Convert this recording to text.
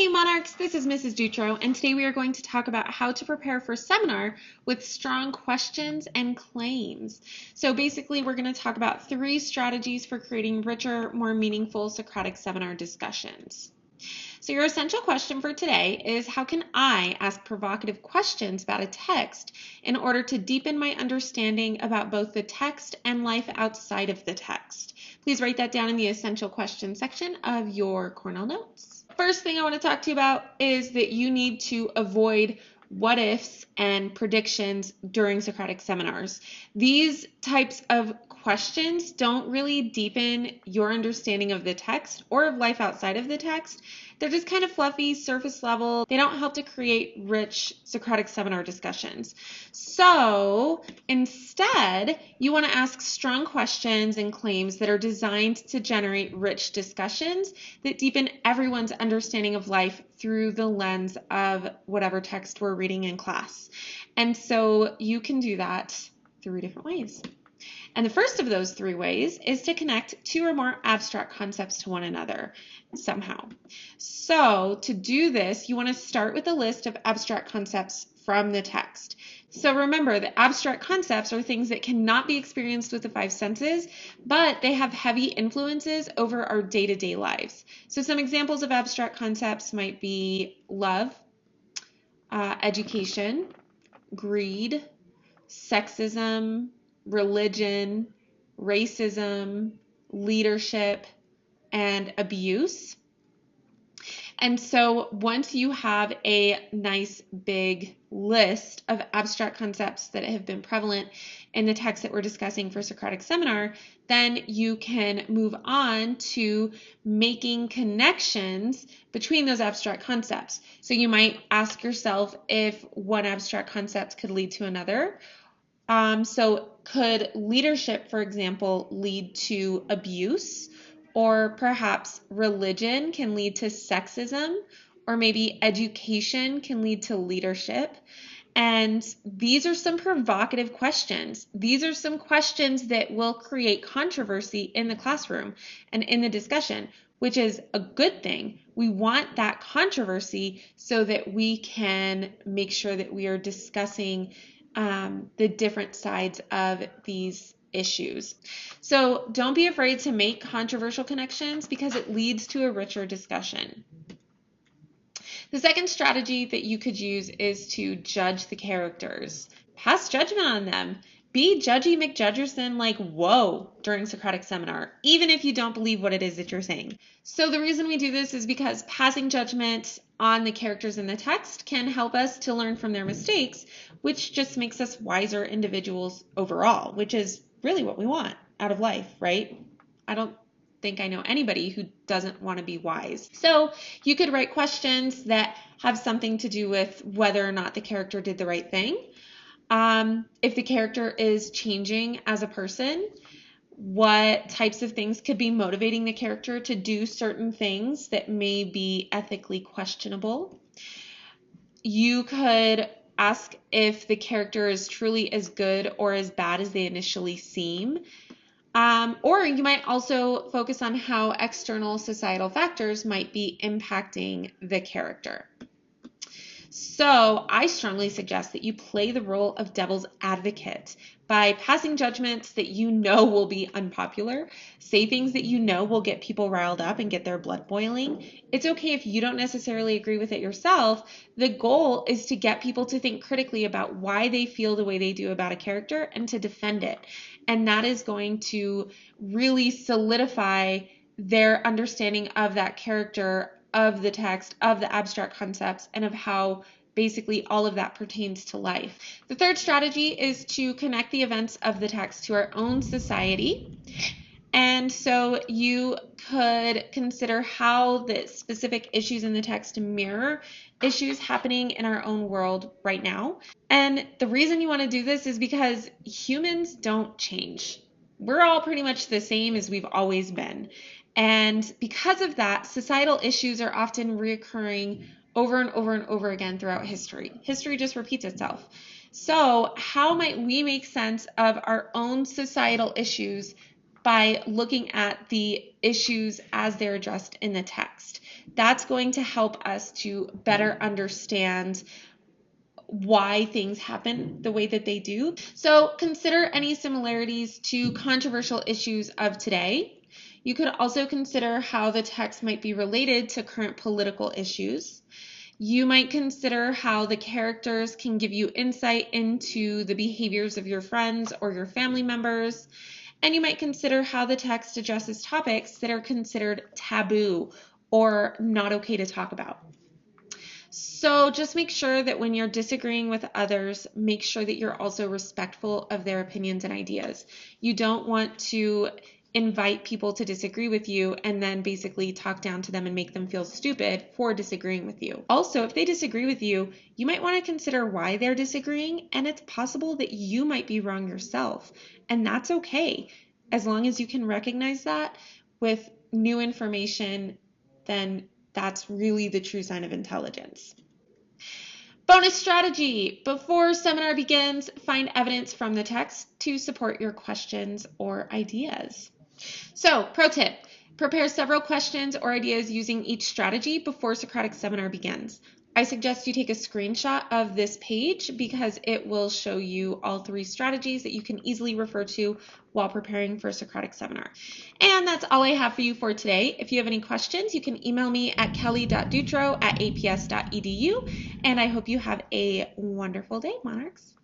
Hey Monarchs, this is Mrs. Dutro, and today we are going to talk about how to prepare for seminar with strong questions and claims. So basically, we're going to talk about 3 strategies for creating richer, more meaningful Socratic seminar discussions. So your essential question for today is, how can I ask provocative questions about a text in order to deepen my understanding about both the text and life outside of the text? Please write that down in the essential question section of your Cornell notes. First thing I want to talk to you about is that you need to avoid what ifs and predictions during Socratic seminars. These types of questions don't really deepen your understanding of the text or of life outside of the text. They're just kind of fluffy, surface level. They don't help to create rich Socratic seminar discussions. So instead, you want to ask strong questions and claims that are designed to generate rich discussions that deepen everyone's understanding of life through the lens of whatever text we're reading in class. And so you can do that 3 different ways. And the first of those 3 ways is to connect 2 or more abstract concepts to one another somehow. So to do this, you want to start with a list of abstract concepts from the text. So remember that abstract concepts are things that cannot be experienced with the 5 senses, but they have heavy influences over our day-to-day lives. So some examples of abstract concepts might be love, education, greed, sexism, religion, racism, leadership, and abuse. And so once you have a nice big list of abstract concepts that have been prevalent in the text that we're discussing for Socratic seminar, then you can move on to making connections between those abstract concepts. So you might ask yourself if one abstract concept could lead to another. So could leadership, for example, lead to abuse? Or perhaps religion can lead to sexism, or maybe education can lead to leadership. And these are some provocative questions. These are some questions that will create controversy in the classroom and in the discussion, which is a good thing. We want that controversy so that we can make sure that we are discussing the different sides of these issues. So don't be afraid to make controversial connections because it leads to a richer discussion. The second strategy that you could use is to judge the characters. Pass judgment on them. Be Judgy McJudgerson like whoa during Socratic seminar, even if you don't believe what it is that you're saying. So the reason we do this is because passing judgment on the characters in the text can help us to learn from their mistakes, which just makes us wiser individuals overall, which is really what we want out of life, right? I don't think I know anybody who doesn't want to be wise. So you could write questions that have something to do with whether or not the character did the right thing. If the character is changing as a person, what types of things could be motivating the character to do certain things that may be ethically questionable. You could ask if the character is truly as good or as bad as they initially seem. Or you might also focus on how external societal factors might be impacting the character. So I strongly suggest that you play the role of devil's advocate by passing judgments that you know will be unpopular, say things that you know will get people riled up and get their blood boiling. It's okay if you don't necessarily agree with it yourself. The goal is to get people to think critically about why they feel the way they do about a character and to defend it. And that is going to really solidify their understanding of that character, of the text, of the abstract concepts, and of how basically all of that pertains to life. The third strategy is to connect the events of the text to our own society. And so you could consider how the specific issues in the text mirror issues happening in our own world right now. And the reason you want to do this is because humans don't change. We're all pretty much the same as we've always been. And because of that, societal issues are often reoccurring over and over and over again throughout history. History just repeats itself. So how might we make sense of our own societal issues by looking at the issues as they're addressed in the text? That's going to help us to better understand why things happen the way that they do. So consider any similarities to controversial issues of today. You could also consider how the text might be related to current political issues. You might consider how the characters can give you insight into the behaviors of your friends or your family members. And you might consider how the text addresses topics that are considered taboo or not okay to talk about. So just make sure that when you're disagreeing with others, make sure that you're also respectful of their opinions and ideas. You don't want to invite people to disagree with you and then basically talk down to them and make them feel stupid for disagreeing with you. Also, if they disagree with you, you might want to consider why they're disagreeing, and it's possible that you might be wrong yourself, and that's okay. As long as you can recognize that with new information, then that's really the true sign of intelligence. Bonus strategy. Before seminar begins, find evidence from the text to support your questions or ideas. So, pro tip, prepare several questions or ideas using each strategy before Socratic seminar begins. I suggest you take a screenshot of this page because it will show you all 3 strategies that you can easily refer to while preparing for Socratic seminar. And that's all I have for you for today. If you have any questions, you can email me at kelly.dutro@aps.edu. And I hope you have a wonderful day, Monarchs.